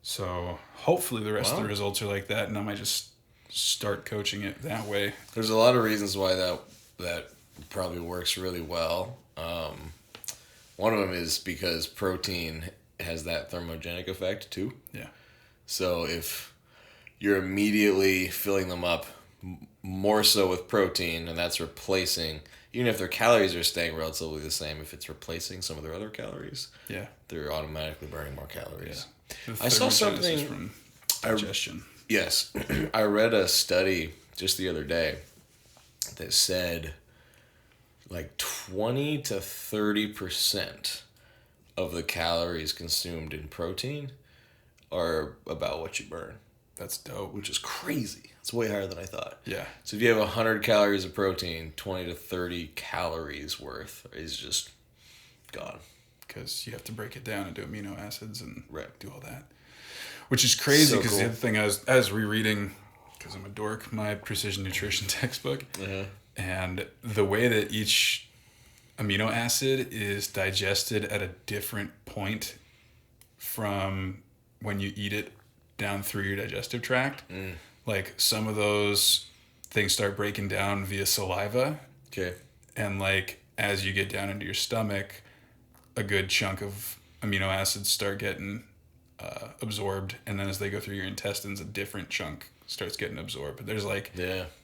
So hopefully the rest of the results are like that, and I might just start coaching it that way. There's a lot of reasons why that probably works really well. One of them is because protein has that thermogenic effect too. Yeah. So if you're immediately filling them up more so with protein, and that's replacing, even if their calories are staying relatively the same, if it's replacing some of their other calories, they're automatically burning more calories. Yeah. I saw something from digestion. Yes. I read a study just the other day that said like 20 to 30% of the calories consumed in protein are about what you burn. That's dope. Which is crazy. It's way higher than I thought. Yeah. So if you have 100 calories of protein, 20 to 30 calories worth is just gone. Because you have to break it down into amino acids and do all that. Which is crazy because the other thing I was rereading, because I'm a dork, my precision nutrition textbook. And the way that each amino acid is digested at a different point from when you eat it down through your digestive tract. Like some of those things start breaking down via saliva. Okay. And like as you get down into your stomach, a good chunk of amino acids start getting absorbed, and then as they go through your intestines, a different chunk starts getting absorbed. But there's like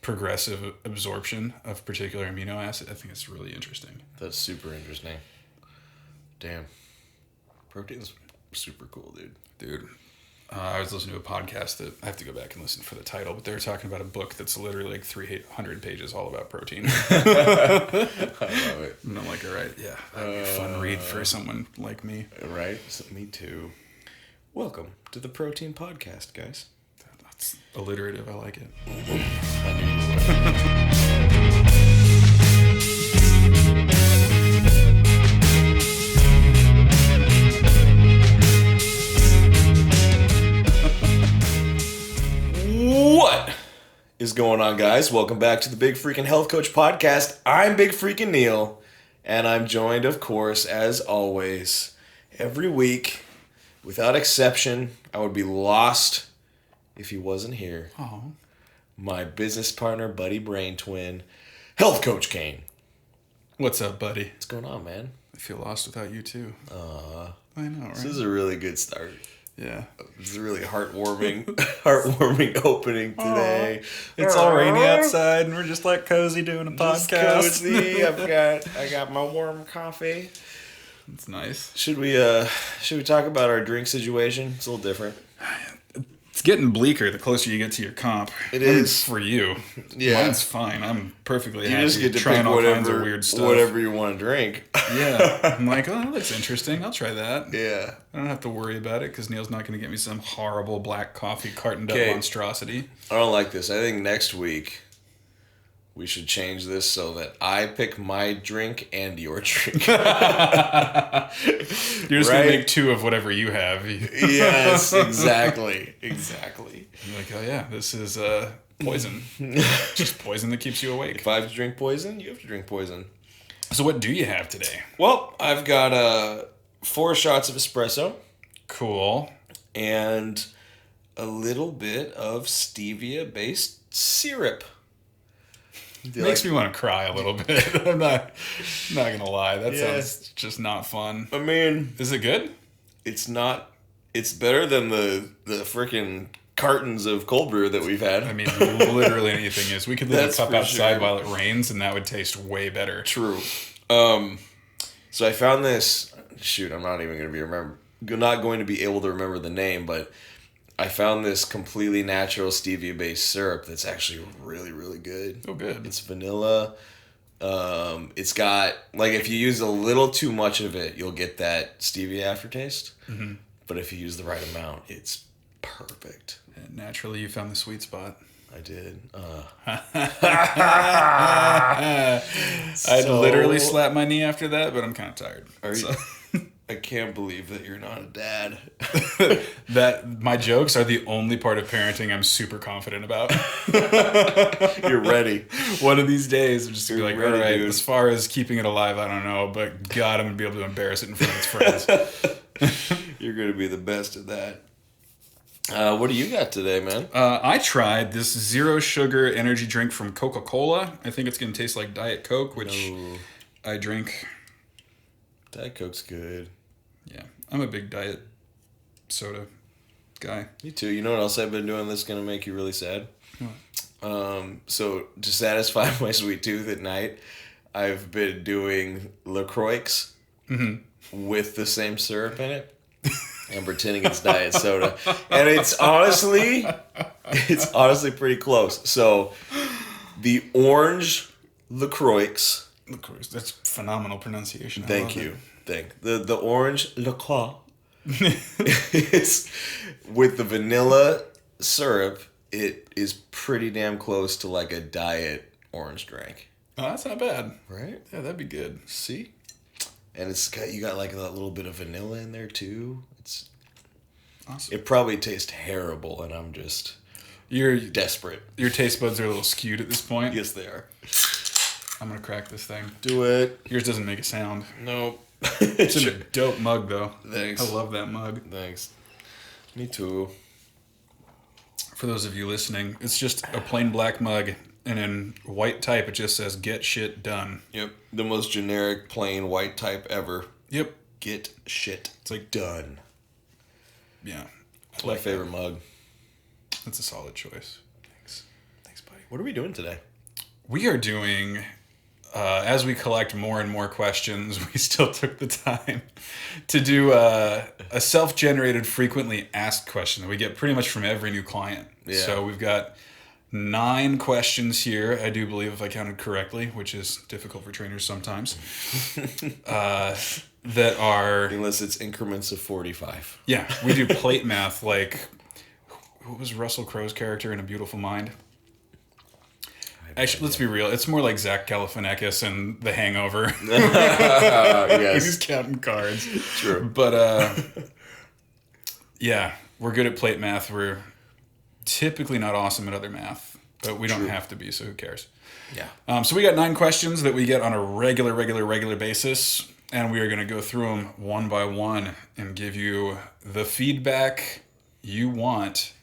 progressive absorption of particular amino acid. I think it's really interesting. That's super interesting. Damn. Protein's super cool, dude. I was listening to a podcast that I have to go back and listen for the title, but they were talking about a book that's literally like 300 pages all about protein. I love it. And I'm like, all right, yeah, that'd be a fun read for someone like me. Right? So, me too. Welcome to the Protein Podcast, guys. That's alliterative. I like it. I knew you would. What is going on, guys? Welcome back to the Big Freakin' Health Coach Podcast. I'm Big Freakin' Neil, and I'm joined, of course, as always, every week, without exception. I would be lost if he wasn't here. Oh, my business partner, buddy, brain twin, Health Coach Kane. What's up, buddy? What's going on, man? I feel lost without you too. I know, right? This is a really good start. Yeah. This is a really heartwarming opening today. It's all rainy outside, and we're just like cozy doing a podcast. Cozy. I got my warm coffee. It's nice. Should we talk about our drink situation? It's a little different. It's getting bleaker the closer you get to your comp. It is for you. Yeah, mine's fine. I'm perfectly happy. You just get to trying pick all whatever, kinds of weird stuff. whatever you want to drink. Yeah, I'm like, oh, that looks interesting. I'll try that. Yeah, I don't have to worry about it because Neil's not going to get me some horrible black coffee cartoned up monstrosity. I don't like this. I think next week we should change this so that I pick my drink and your drink. You're just going to make two of whatever you have. Yes, exactly. You're like, oh yeah, this is poison. Just poison that keeps you awake. If I have to drink poison, you have to drink poison. So what do you have today? Well, I've got 4 shots of espresso. Cool. And a little bit of stevia-based syrup. Makes me want to cry a little bit. I'm not gonna lie. That sounds just not fun. I mean, is it good? It's not. It's better than the freaking cartons of cold brew that we've had. I mean, literally anything is. We could leave a cup outside while it rains, and that would taste way better. True. So I found this. Shoot, I'm not even not going to be able to remember the name, but I found this completely natural stevia-based syrup that's actually really, really good. Oh, good. It's vanilla. It's got, like, if you use a little too much of it, you'll get that stevia aftertaste. Mm-hmm. But if you use the right amount, it's perfect. And naturally, you found the sweet spot. I did. I'd literally slap my knee after that, but I'm kind of tired. I can't believe that you're not a dad. That my jokes are the only part of parenting I'm super confident about. You're ready. One of these days, I'm just going to be like, ready, all right, dude. As far as keeping it alive, I don't know, but God, I'm going to be able to embarrass it in front of its friends. You're going to be the best at that. What do you got today, man? I tried this zero sugar energy drink from Coca-Cola. I think it's going to taste like Diet Coke, which I drink. Diet Coke's good. Yeah, I'm a big diet soda guy. Me too. You know what else I've been doing that's going to make you really sad? What? So to satisfy my sweet tooth at night, I've been doing LaCroix with the same syrup in it and pretending it's diet soda. And it's honestly pretty close. So the orange LaCroix. That's phenomenal pronunciation. Thank you. The orange LaCroix is with the vanilla syrup. It is pretty damn close to like a diet orange drink. Oh, that's not bad. Right? Yeah, that'd be good. See? And you got like that little bit of vanilla in there too. It's awesome. It probably tastes terrible and I'm just desperate. Your taste buds are a little skewed at this point. Yes, they are. I'm going to crack this thing. Do it. Yours doesn't make a sound. Nope. It's in a dope mug though. Thanks. I love that mug. Thanks. Me too. For those of you listening, it's just a plain black mug, and in white type, it just says "Get shit done." Yep, the most generic, plain white type ever. Yep, get shit. It's like done. Yeah, it's my favorite mug. That's a solid choice. Thanks, buddy. What are we doing today? We are doing. As we collect more and more questions, we still took the time to do a self-generated frequently asked question that we get pretty much from every new client. Yeah. So we've got 9 questions here, I do believe, if I counted correctly, which is difficult for trainers sometimes, that are... Unless it's increments of 45. Yeah, we do plate math like... Who was Russell Crowe's character in A Beautiful Mind? Actually, let's be real. It's more like Zach Galifianakis and The Hangover. Yes. He's counting cards. True. But, yeah, we're good at plate math. We're typically not awesome at other math, but we don't have to be, so who cares? Yeah. So we got 9 questions that we get on a regular basis, and we are going to go through them one by one and give you the feedback you want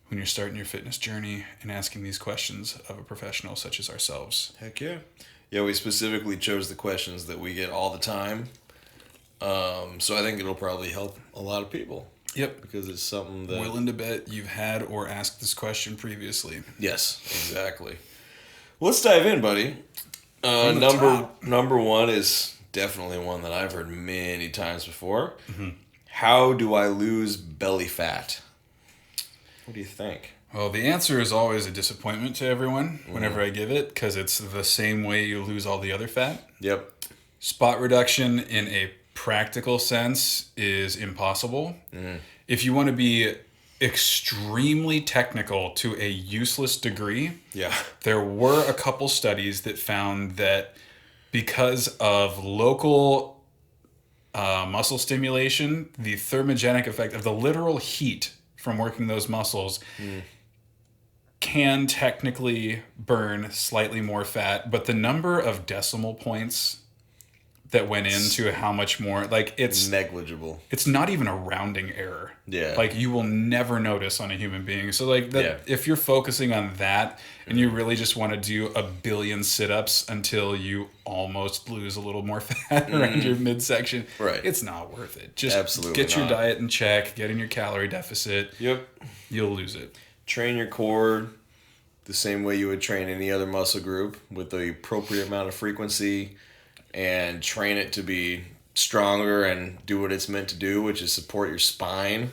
when you're starting your fitness journey and asking these questions of a professional such as ourselves. Heck yeah. Yeah, we specifically chose the questions that we get all the time. So I think it'll probably help a lot of people. Yep. Because it's something that... Willing to bet you've had or asked this question previously. Yes, exactly. Well, let's dive in, buddy. Number 1 is definitely one that I've heard many times before. Mm-hmm. How do I lose belly fat? What do you think? Well, the answer is always a disappointment to everyone whenever I give it, because it's the same way you lose all the other fat. Yep. Spot reduction in a practical sense is impossible. Mm. If you want to be extremely technical to a useless degree, there were a couple studies that found that because of local muscle stimulation, the thermogenic effect of the literal heat from working those muscles can technically burn slightly more fat, but the number of decimal points that went into how much more, like, it's negligible. It's not even a rounding error. Yeah. Like, you will never notice on a human being. So, like, if you're focusing on that and you really just want to do a billion sit-ups until you almost lose a little more fat around your midsection, it's not worth it. Just get your diet in check, get in your calorie deficit. Yep. You'll lose it. Train your core the same way you would train any other muscle group, with the appropriate amount of frequency, and train it to be stronger and do what it's meant to do, which is support your spine.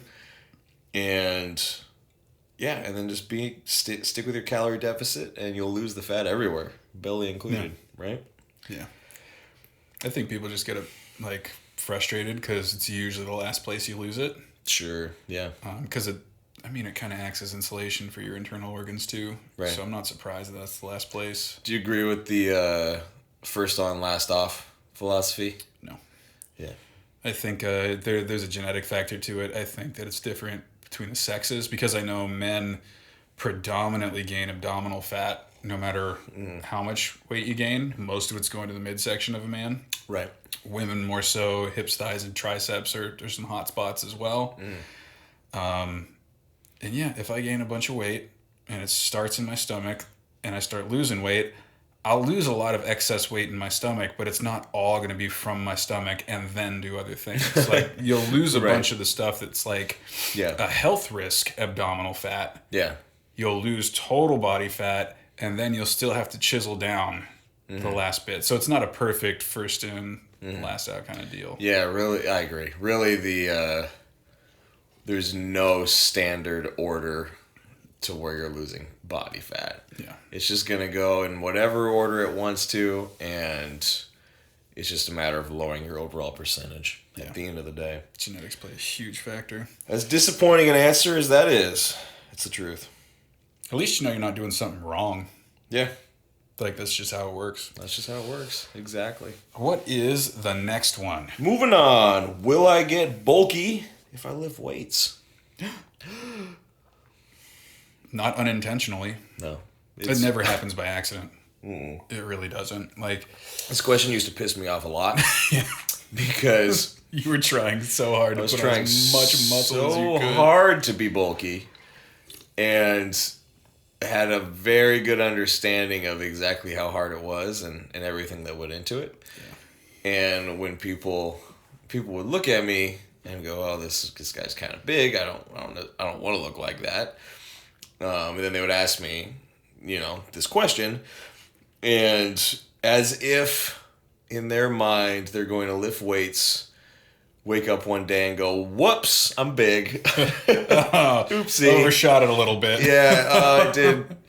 And then just stick with your calorie deficit, and you'll lose the fat everywhere, belly included, right? Yeah. I think people just get frustrated because it's usually the last place you lose it. Sure. Yeah. Because it kind of acts as insulation for your internal organs too. Right. So I'm not surprised that's the last place. Do you agree with the first on, last off philosophy? No. Yeah. I think there's a genetic factor to it. I think that it's different between the sexes, because I know men predominantly gain abdominal fat no matter how much weight you gain. Most of it's going to the midsection of a man. Right. Women more so hips, thighs, and triceps are some hot spots as well. And yeah, if I gain a bunch of weight and it starts in my stomach and I start losing weight, I'll lose a lot of excess weight in my stomach, but it's not all going to be from my stomach and then do other things. Like, you'll lose a bunch of the stuff that's like a health risk abdominal fat. Yeah. You'll lose total body fat, and then you'll still have to chisel down the last bit. So it's not a perfect first in, last out kind of deal. Yeah, really, I agree. Really, there's no standard order to where you're losing body fat. Yeah. It's just going to go in whatever order it wants to, and it's just a matter of lowering your overall percentage at the end of the day. Genetics play a huge factor. As disappointing an answer as that is, it's the truth. At least you know you're not doing something wrong. Yeah. Like, that's just how it works. That's just how it works. Exactly. What is the next one? Moving on. Will I get bulky if I lift weights? Not unintentionally. No. It never happens by accident. It really doesn't. Like, this question used to piss me off a lot. Because you were trying so hard to put on as much muscle as you could. So hard to be bulky. And had a very good understanding of exactly how hard it was and everything that went into it. Yeah. And when people would look at me and go, "Oh, this guy's kind of big. I don't want to look like that." And then they would ask me, this question, and as if in their mind they're going to lift weights, wake up one day and go, "Whoops, I'm big." Oopsie. Overshot it a little bit. Yeah,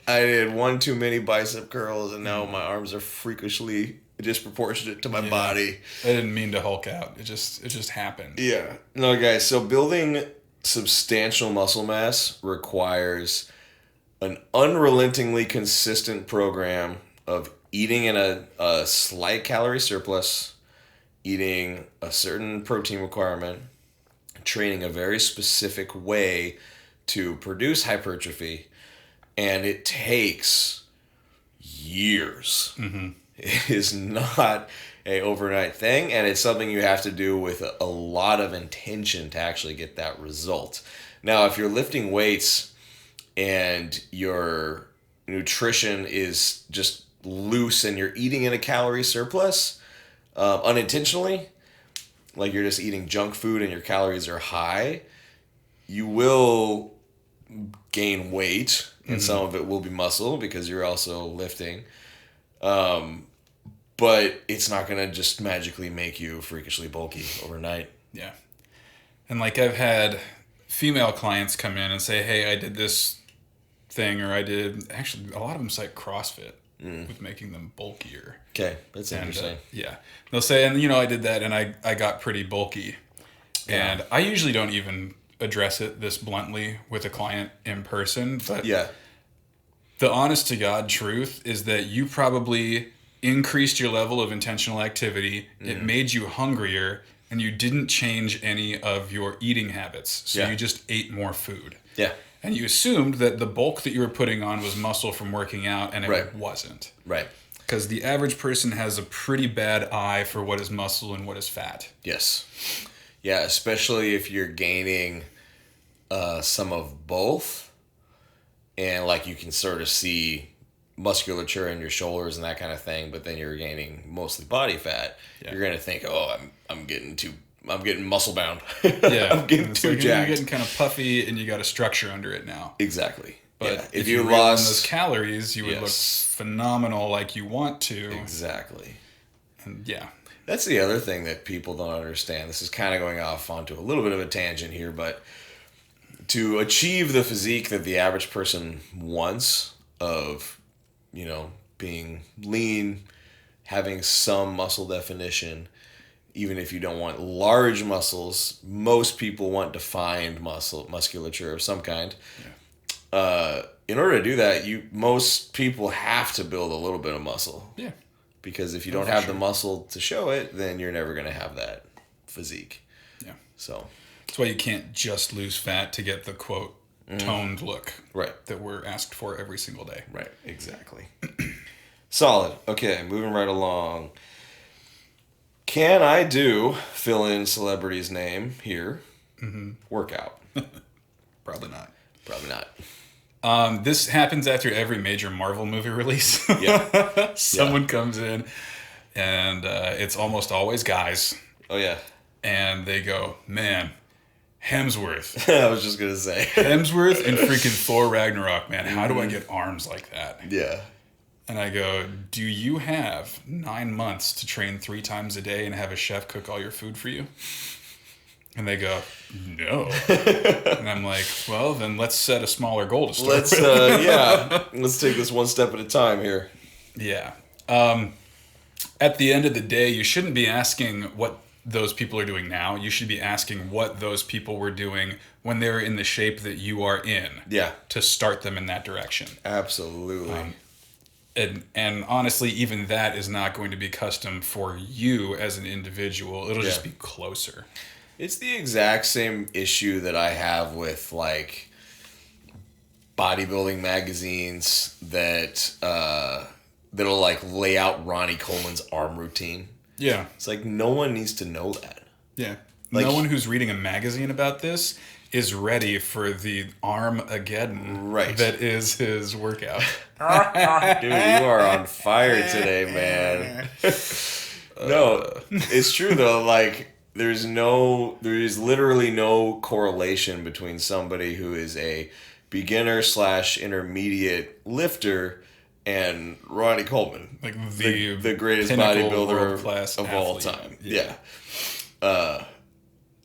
I did one too many bicep curls, and now my arms are freakishly disproportionate to my body. I didn't mean to Hulk out. It just happened. Yeah. No, guys, so building substantial muscle mass requires an unrelentingly consistent program of eating in a slight calorie surplus, eating a certain protein requirement, training a very specific way to produce hypertrophy, and it takes years. It is not an overnight thing, and it's something you have to do with a lot of intention to actually get that result. Now, if you're lifting weights and your nutrition is just loose and you're eating in a calorie surplus unintentionally, like you're just eating junk food and your calories are high, you will gain weight, and some of it will be muscle because you're also lifting. But it's not going to just magically make you freakishly bulky overnight. Yeah. And like, I've had female clients come in and say, "Hey, I did this thing," or actually a lot of them cite CrossFit with making them bulkier. Okay, that's interesting. Yeah. They'll say, "And I did that and I got pretty bulky." Yeah. And I usually don't even address it this bluntly with a client in person, but the honest to God truth is that you probably increased your level of intentional activity. It made you hungrier, and you didn't change any of your eating habits. So you just ate more food. Yeah. And you assumed that the bulk that you were putting on was muscle from working out, and it wasn't. Right. Because the average person has a pretty bad eye for what is muscle and what is fat. Yes. Yeah, especially if you're gaining some of both. And like, you can sort of see musculature in your shoulders and that kind of thing, but then you're gaining mostly body fat. Yeah. You're gonna think, "Oh, I'm getting muscle bound." Yeah, I'm getting too jacked. You're getting kind of puffy, and you got a structure under it now. Exactly. But if you lost those calories, you would look phenomenal, like you want to. Exactly. And that's the other thing that people don't understand. This is kind of going off onto a little bit of a tangent here, but to achieve the physique that the average person wants of, being lean, having some muscle definition, even if you don't want large muscles, most people want defined musculature of some kind. Yeah. In order to do that, most people have to build a little bit of muscle. Yeah. Because if you don't have the muscle to show it, then you're never going to have that physique. Yeah. So that's why you can't just lose fat to get the quote toned look that we're asked for every single day. Right. Exactly. Solid. Okay, moving right along. Can I do fill in celebrity's name here? Workout? Probably not. Probably not. This happens after every major Marvel movie release. Yeah. Someone comes in, and it's almost always guys. Oh, yeah. And they go, man, Hemsworth. I was just going to say. Hemsworth and freaking Thor Ragnarok, man. How do I get arms like that? Yeah. And I go, do you have 9 months to train 3 times a day and have a chef cook all your food for you? And they go, no. And I'm like, well, then let's set a smaller goal to start with. Let's take this one step at a time here. Yeah. At the end of the day, you shouldn't be asking what those people are doing now. You should be asking what those people were doing when they were in the shape that you are in. Yeah. To start them in that direction. Absolutely. And honestly, even that is not going to be custom for you as an individual. It'll just be closer. It's the exact same issue that I have with, like, bodybuilding magazines that'll, like, lay out Ronnie Coleman's arm routine. Yeah. It's like, no one needs to know that. Yeah. Like, no one who's reading a magazine about this is ready for the Armageddon that is his workout. Dude, you are on fire today, man. No, it's true, though. Like, there is literally no correlation between somebody who is a beginner/intermediate lifter and Ronnie Coleman, like the greatest bodybuilder of all time. Yeah.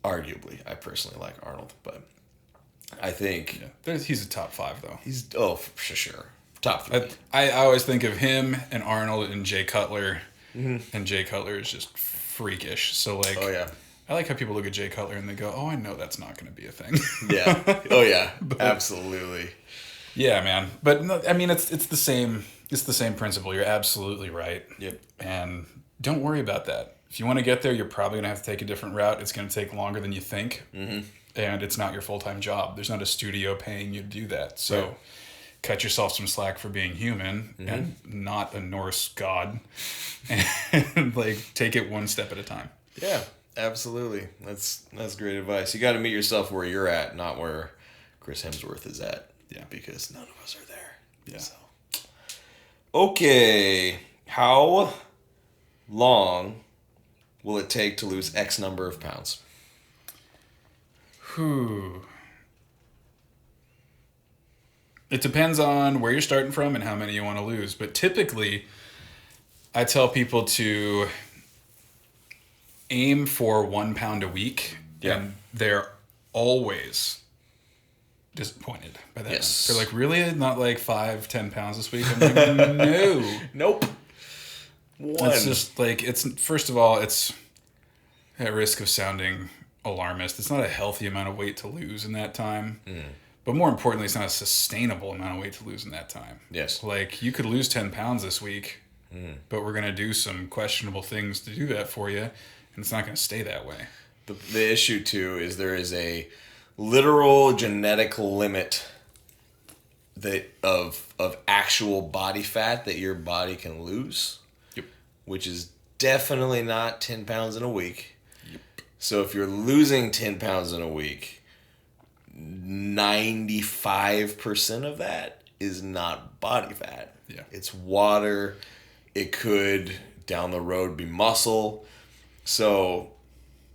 Arguably, I personally like Arnold, but I think he's a top 5 though. He's for sure top 3. I always think of him and Arnold and Jay Cutler, and Jay Cutler is just freakish. So like, I like how people look at Jay Cutler and they go, "Oh, I know that's not going to be a thing." Yeah. Oh yeah. Absolutely. Yeah, man. But no, I mean, it's the same. It's the same principle. You're absolutely right. Yep. And don't worry about that. If you want to get there, you're probably going to have to take a different route. It's going to take longer than you think. Mm-hmm. And it's not your full-time job. There's not a studio paying you to do that. So cut yourself some slack for being human and not a Norse god. And like, take it one step at a time. Yeah, absolutely. That's great advice. You got to meet yourself where you're at, not where Chris Hemsworth is at. Yeah. Because none of us are there. Yeah. So. Okay. How long will it take to lose X number of pounds? It depends on where you're starting from and how many you want to lose. But typically, I tell people to aim for 1 pound a week. Yeah. And they're always disappointed by that. Yes. They're like, really? Not like 5-10 pounds this week? I'm like, no. Nope. 1. It's just like, first of all, it's at risk of sounding alarmist. It's not a healthy amount of weight to lose in that time. But more importantly, it's not a sustainable amount of weight to lose in that time. Yes. Like, you could lose 10 pounds this week, but we're going to do some questionable things to do that for you, and it's not going to stay that way. The issue, too, is there is a literal genetic limit of actual body fat that your body can lose. Yep. Which is definitely not 10 pounds in a week. Yep. So if you're losing 10 pounds in a week, 95% of that is not body fat. Yeah. It's water. It could, down the road, be muscle. So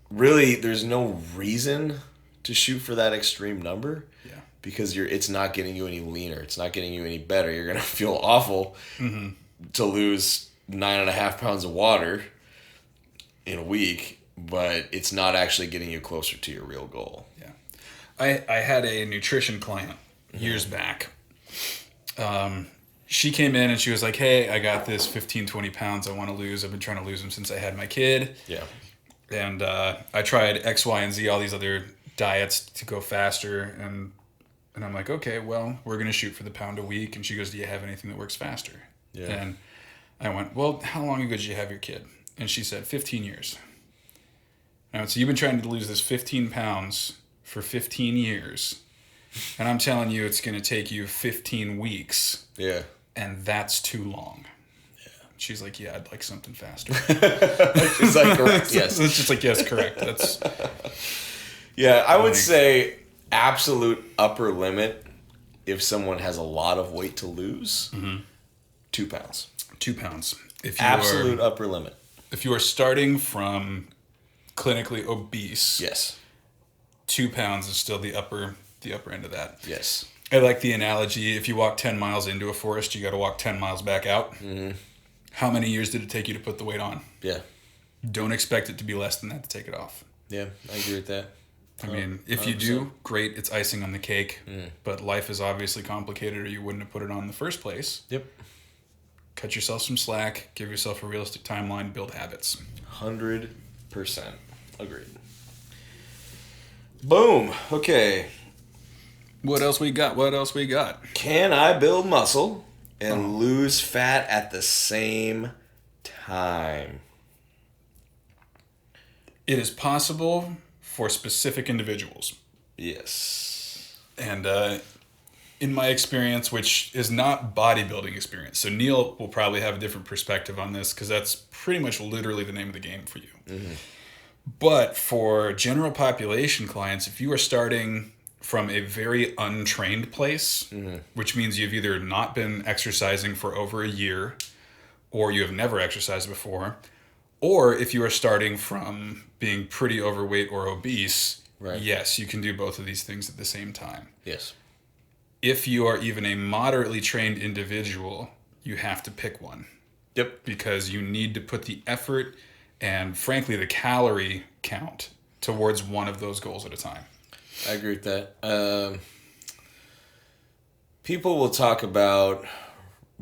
really, there's no reason to shoot for that extreme number. Yeah. Because it's not getting you any leaner. It's not getting you any better. You're going to feel awful to lose 9.5 pounds of water in a week, but it's not actually getting you closer to your real goal. Yeah. I had a nutrition client years back. She came in and she was like, hey, I got this 15, 20 pounds I want to lose. I've been trying to lose them since I had my kid. Yeah. And I tried X, Y, and Z, all these other diets to go faster. And I'm like, okay, well, we're going to shoot for the pound a week. And she goes, do you have anything that works faster? Yeah. And I went, well, how long ago did you have your kid? And she said, 15 years. I went, so you've been trying to lose this 15 pounds for 15 years. And I'm telling you, it's going to take you 15 weeks. Yeah. And that's too long. Yeah. She's like, yeah, I'd like something faster. She's like, correct, yes. It's just like, yes, correct. That's. Yeah, I would say absolute upper limit if someone has a lot of weight to lose, 2 pounds. 2 pounds. If you Absolute upper limit. If you are starting from clinically obese, yes, 2 pounds is still the upper end of that. Yes. I like the analogy. If you walk 10 miles into a forest, you got to walk 10 miles back out. Mm-hmm. How many years did it take you to put the weight on? Yeah. Don't expect it to be less than that to take it off. Yeah, I agree with that. I mean, if you do, great, it's icing on the cake. But life is obviously complicated or you wouldn't have put it on in the first place. Yep. Cut yourself some slack, give yourself a realistic timeline, build habits. 100% agreed. Boom. Okay. What else we got? Can I build muscle and lose fat at the same time? It is possible for specific individuals. Yes. And in my experience, which is not bodybuilding experience, so Neil will probably have a different perspective on this because that's pretty much literally the name of the game for you. Mm-hmm. But for general population clients, if you are starting from a very untrained place, which means you've either not been exercising for over a year or you have never exercised before, or if you are starting from being pretty overweight or obese, yes, you can do both of these things at the same time. Yes. If you are even a moderately trained individual, you have to pick one. Yep. Because you need to put the effort and, frankly, the calorie count towards one of those goals at a time. I agree with that. People will talk about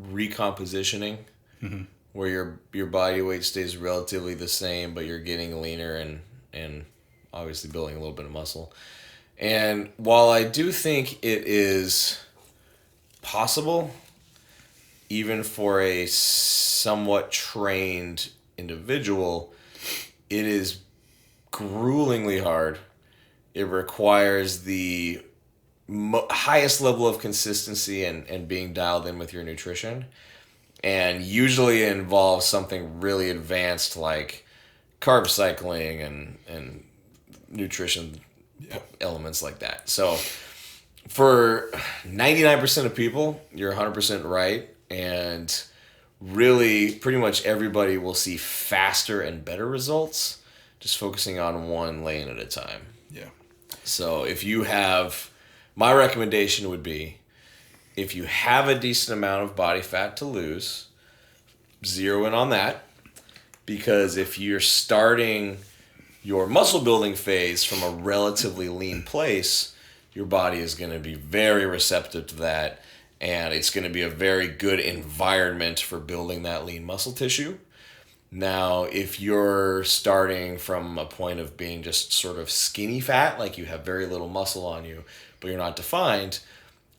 recompositioning, where your body weight stays relatively the same, but you're getting leaner and obviously building a little bit of muscle. And while I do think it is possible, even for a somewhat trained individual, it is gruelingly hard. It requires the highest level of consistency and being dialed in with your nutrition. And usually it involves something really advanced like carb cycling and nutrition elements like that. So for 99% of people, you're 100% right. And really pretty much everybody will see faster and better results just focusing on one lane at a time. Yeah. So if you have, my recommendation would be, if you have a decent amount of body fat to lose, zero in on that. Because if you're starting your muscle building phase from a relatively lean place, your body is going to be very receptive to that. And it's going to be a very good environment for building that lean muscle tissue. Now, if you're starting from a point of being just sort of skinny fat, like you have very little muscle on you, but you're not defined,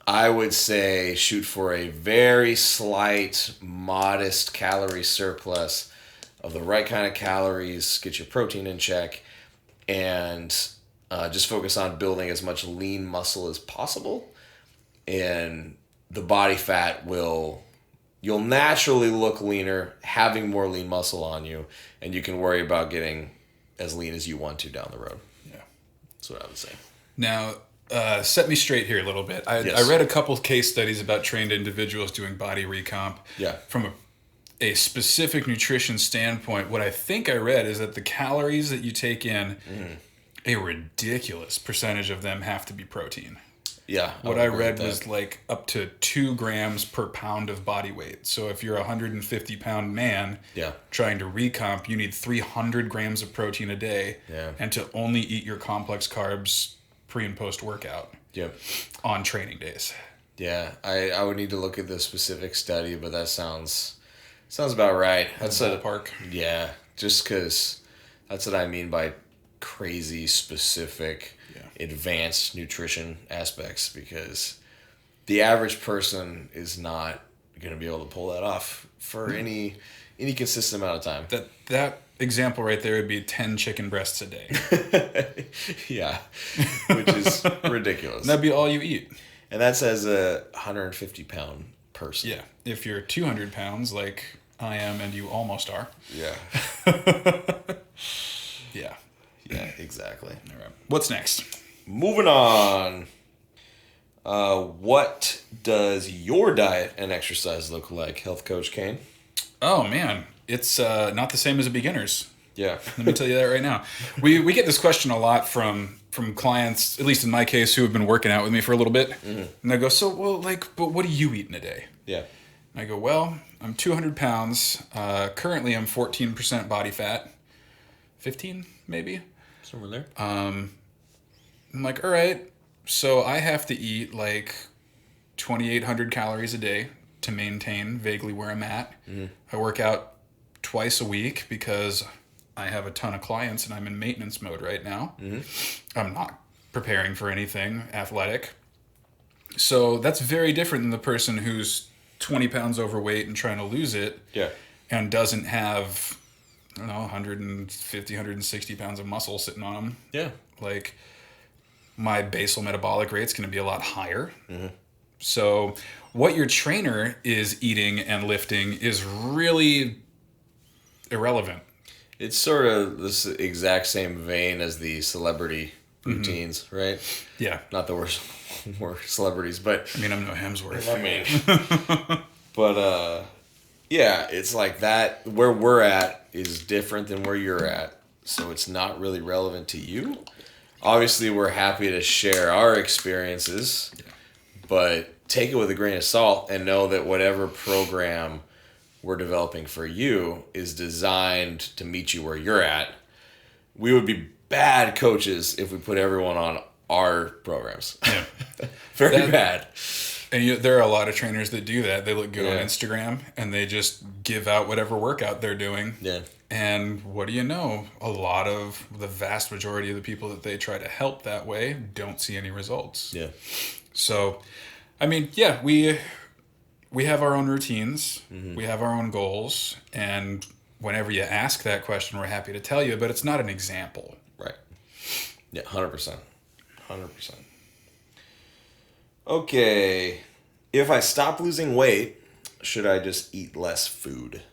I would say shoot for a very slight, modest calorie surplus of the right kind of calories, get your protein in check, and just focus on building as much lean muscle as possible. And the body fat you'll naturally look leaner, having more lean muscle on you, and you can worry about getting as lean as you want to down the road. Yeah. That's what I would say. Now, set me straight here a little bit. I read a couple of case studies about trained individuals doing body recomp. Yeah. From a specific nutrition standpoint, what I think I read is that the calories that you take in, a ridiculous percentage of them have to be protein. Yeah. What I read was like up to 2 grams per pound of body weight. So if you're a 150-pound man trying to recomp, you need 300 grams of protein a day and to only eat your complex carbs pre and post workout on training days. Yeah, I would need to look at the specific study, but that sounds about right. That's a ballpark. Yeah, just because that's what I mean by crazy specific advanced nutrition aspects, because the average person is not going to be able to pull that off for any consistent amount of time. That example right there would be 10 chicken breasts a day. Yeah, which is ridiculous. That'd be all you eat. And that's as a 150-pound person. Yeah, if you're 200 pounds like I am and you almost are. Yeah. Yeah. Yeah, exactly. All right. What's next? Moving on. What does your diet and exercise look like, Health Coach Kane? Oh, man. It's not the same as a beginner's. Yeah. Let me tell you that right now. We get this question a lot from clients, at least in my case, who have been working out with me for a little bit. Mm-hmm. And they go, but what do you eat in a day? Yeah. And I go, well, I'm 200 pounds. Currently, I'm 14% body fat. 15, maybe? Somewhere there. I'm like, all right. So I have to eat like 2,800 calories a day to maintain vaguely where I'm at. Mm-hmm. I work out twice a week because I have a ton of clients and I'm in maintenance mode right now. Mm-hmm. I'm not preparing for anything athletic. So that's very different than the person who's 20 pounds overweight and trying to lose it. Yeah. And doesn't have, I don't know, 150, 160 pounds of muscle sitting on them. Yeah. Like, my basal metabolic rate's going to be a lot higher. Mm-hmm. So what your trainer is eating and lifting is really irrelevant. It's sort of this exact same vein as the celebrity routines, mm-hmm. right? Yeah. Not that we're celebrities, but... I mean, I'm no Hemsworth. But, yeah, it's like that. Where we're at is different than where you're at. So it's not really relevant to you. Obviously, we're happy to share our experiences, but take it with a grain of salt and know that whatever program we're developing for you is designed to meet you where you're at. We would be bad coaches if we put everyone on our programs. Yeah. Very bad. And there are a lot of trainers that do that. They look good on Instagram and they just give out whatever workout they're doing. Yeah. And what do you know? The vast majority of the people that they try to help that way don't see any results. Yeah. So, I mean, yeah, we have our own routines. Mm-hmm. We have our own goals. And whenever you ask that question, we're happy to tell you, but it's not an example. Right. Yeah, 100%. 100%. Okay. If I stop losing weight, should I just eat less food?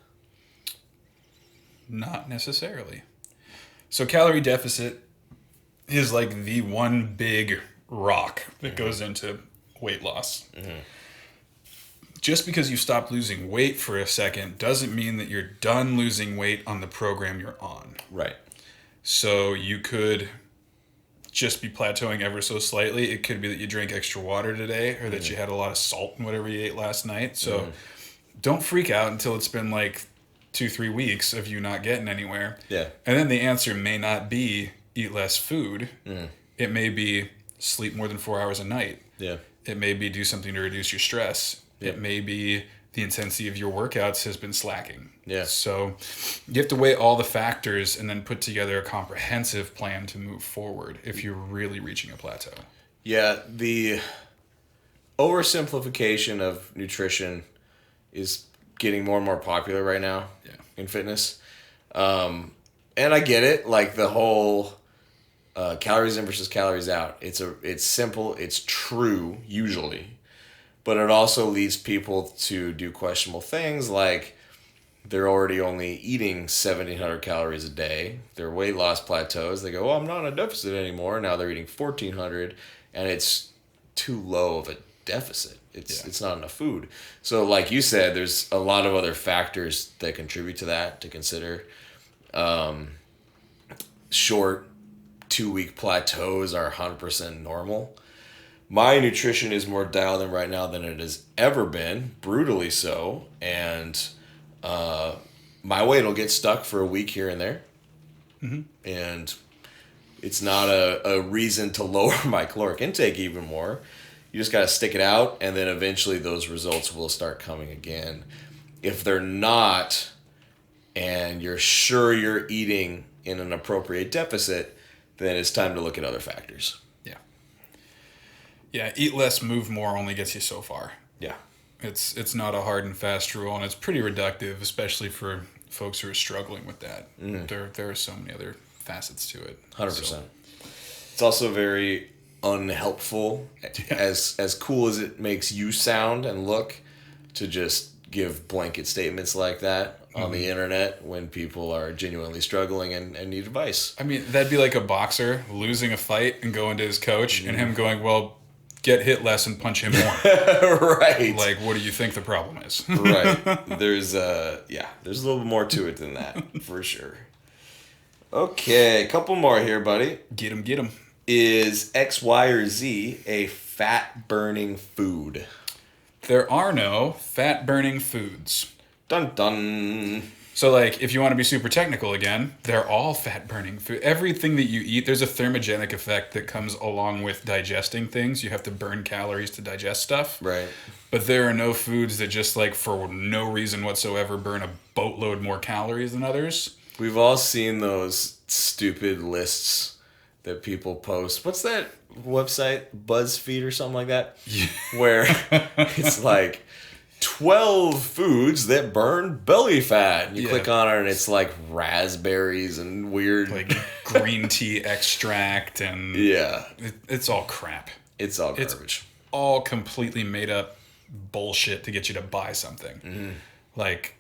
Not necessarily. So calorie deficit is like the one big rock that goes into weight loss. Mm-hmm. Just because you stop losing weight for a second doesn't mean that you're done losing weight on the program you're on. Right. So you could just be plateauing ever so slightly. It could be that you drank extra water today or that you had a lot of salt in whatever you ate last night. So don't freak out until it's been like 2-3 weeks of you not getting anywhere. Yeah. And then the answer may not be eat less food. Mm. It may be sleep more than 4 hours a night. Yeah. It may be do something to reduce your stress. Yeah. It may be the intensity of your workouts has been slacking. Yeah. So you have to weigh all the factors and then put together a comprehensive plan to move forward if you're really reaching a plateau. Yeah, the oversimplification of nutrition is getting more and more popular right now in fitness. And I get it, like the whole calories in versus calories out. It's simple, it's true usually, but it also leads people to do questionable things like they're already only eating 1,700 calories a day. Their weight loss plateaus. They go, I'm not in a deficit anymore. Now they're eating 1,400, and it's too low of a deficit. It's not enough food. So like you said, there's a lot of other factors that contribute to that to consider. Short 2-week plateaus are 100% normal. My nutrition is more dialed in right now than it has ever been, brutally so, and my weight will get stuck for a week here and there. Mm-hmm. And it's not a reason to lower my caloric intake even more. You just got to stick it out, and then eventually those results will start coming again. If they're not, and you're sure you're eating in an appropriate deficit, then it's time to look at other factors. Yeah. Yeah, eat less, move more only gets you so far. Yeah. It's not a hard and fast rule, and it's pretty reductive, especially for folks who are struggling with that. Mm. There are so many other facets to it. 100%. So. It's also very unhelpful, as cool as it makes you sound and look, to just give blanket statements like that on the internet when people are genuinely struggling and need advice. I mean, that'd be like a boxer losing a fight and going to his coach and him going, well, get hit less and punch him more. Right. Like, what do you think the problem is? Right. There's a little bit more to it than that, for sure. Okay, a couple more here, buddy. Get him. Is X, Y, or Z a fat-burning food? There are no fat-burning foods. Dun dun. So, like, if you want to be super technical again, they're all fat-burning food. Everything that you eat, there's a thermogenic effect that comes along with digesting things. You have to burn calories to digest stuff. Right. But there are no foods that just, like, for no reason whatsoever, burn a boatload more calories than others. We've all seen those stupid lists that people post. What's that website? BuzzFeed or something like that? Yeah. Where it's like 12 foods that burn belly fat. And you click on it and it's like raspberries and weird... like green tea extract and... Yeah. It's all crap. It's all garbage. It's all completely made up bullshit to get you to buy something. Mm-hmm. Like,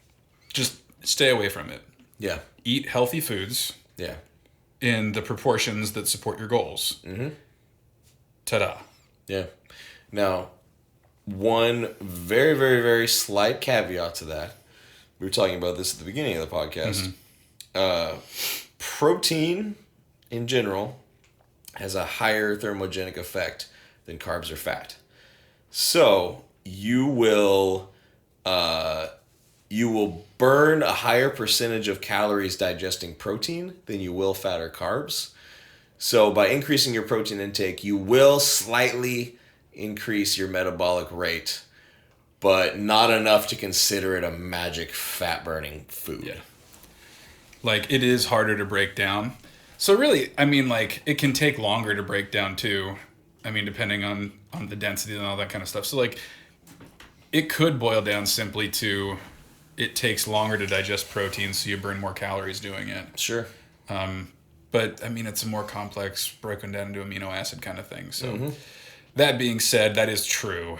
just stay away from it. Yeah. Eat healthy foods. Yeah. In the proportions that support your goals. Mm-hmm. Ta-da. Yeah. Now, one very, very, very slight caveat to that. We were talking about this at the beginning of the podcast. Mm-hmm. Protein, in general, has a higher thermogenic effect than carbs or fat. So, you will burn a higher percentage of calories digesting protein than you will fat or carbs. So by increasing your protein intake, you will slightly increase your metabolic rate, but not enough to consider it a magic fat-burning food. Yeah. Like, it is harder to break down. So really, I mean, like, it can take longer to break down, too. I mean, depending on the density and all that kind of stuff. So, like, it could boil down simply to... it takes longer to digest protein, so you burn more calories doing it. Sure. But, I mean, it's a more complex, broken down into amino acid kind of thing. So, that being said, that is true.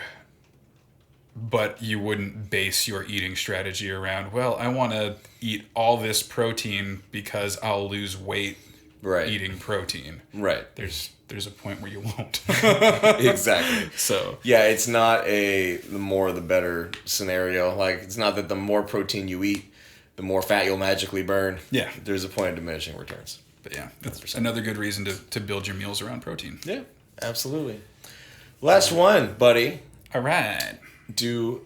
But you wouldn't base your eating strategy around, well, I want to eat all this protein because I'll lose weight eating protein. Right. There's a point where you won't. Exactly. So yeah, it's not the more the better scenario. Like, it's not that the more protein you eat, the more fat you'll magically burn. Yeah. There's a point of diminishing returns. But yeah, that's another good reason to build your meals around protein. Yeah, absolutely. Last one, buddy. All right. Do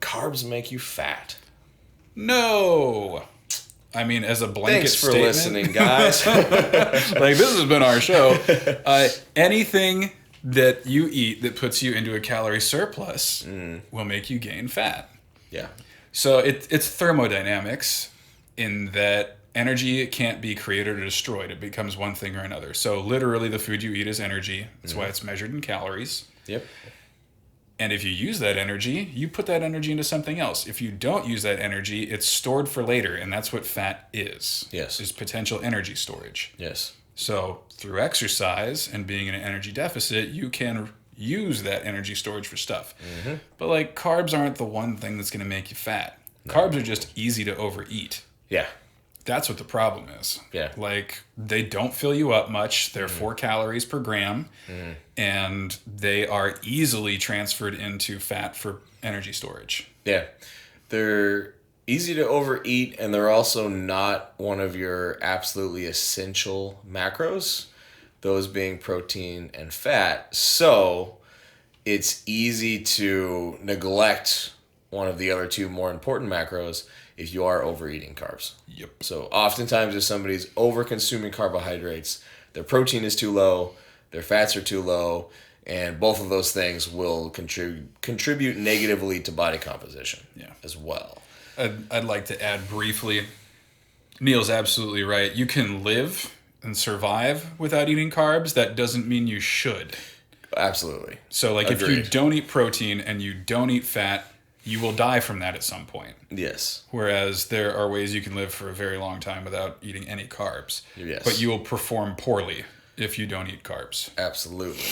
carbs make you fat? No. I mean, as a blanket statement. Thanks for listening, guys. Like, this has been our show. Anything that you eat that puts you into a calorie surplus will make you gain fat. Yeah. So it's thermodynamics in that energy can't be created or destroyed. It becomes one thing or another. So literally the food you eat is energy. That's why it's measured in calories. Yep. And if you use that energy, you put that energy into something else. If you don't use that energy, it's stored for later. And that's what fat is. Yes. Is potential energy storage. Yes. So through exercise and being in an energy deficit, you can use that energy storage for stuff. Mm-hmm. But like, carbs aren't the one thing that's going to make you fat. No. Carbs are just easy to overeat. Yeah. That's what the problem is. Yeah. Like, they don't fill you up much. They're 4 calories per gram. And they are easily transferred into fat for energy storage. Yeah. They're easy to overeat, and they're also not one of your absolutely essential macros, those being protein and fat. So it's easy to neglect one of the other 2 more important macros if you are overeating carbs. Yep. So oftentimes if somebody's over-consuming carbohydrates, their protein is too low, their fats are too low, and both of those things will contribute negatively to body composition as well. I'd like to add briefly, Neil's absolutely right. You can live and survive without eating carbs. That doesn't mean you should. Absolutely. So like, if you don't eat protein and you don't eat fat, you will die from that at some point. Yes. Whereas there are ways you can live for a very long time without eating any carbs. Yes. But you will perform poorly if you don't eat carbs. Absolutely.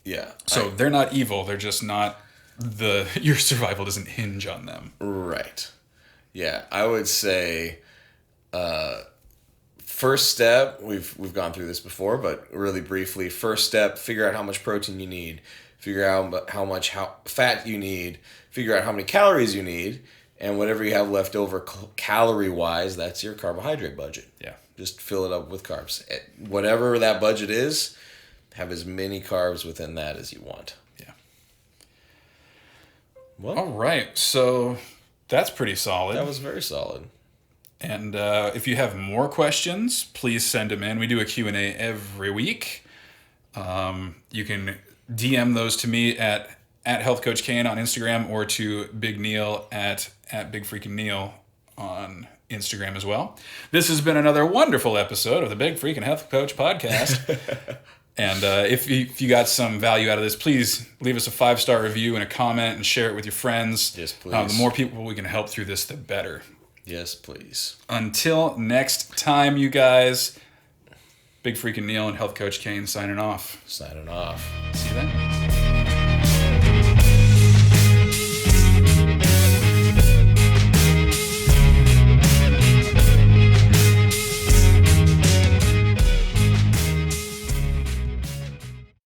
Yeah. So they're not evil. They're just not your survival doesn't hinge on them. Right. Yeah. I would say first step, we've gone through this before, but really briefly, first step, figure out how much protein you need. figure out how much fat you need, figure out how many calories you need, and whatever you have left over calorie-wise, that's your carbohydrate budget. Yeah. Just fill it up with carbs. Whatever that budget is, have as many carbs within that as you want. Yeah. Well, all right. So that's pretty solid. That was very solid. And if you have more questions, please send them in. We do a Q&A every week. You can DM those to me at Health Coach Kane on Instagram, or to Big Neil at Big Freakin Neil on Instagram as well. This has been another wonderful episode of the Big Freakin Health Coach Podcast. And if you got some value out of this, please leave us a 5-star review and a comment and share it with your friends. Yes, please. The more people we can help through this, the better. Yes, please. Until next time, you guys, Big Freakin Neil and Health Coach Kane signing off. Signing off. See you then.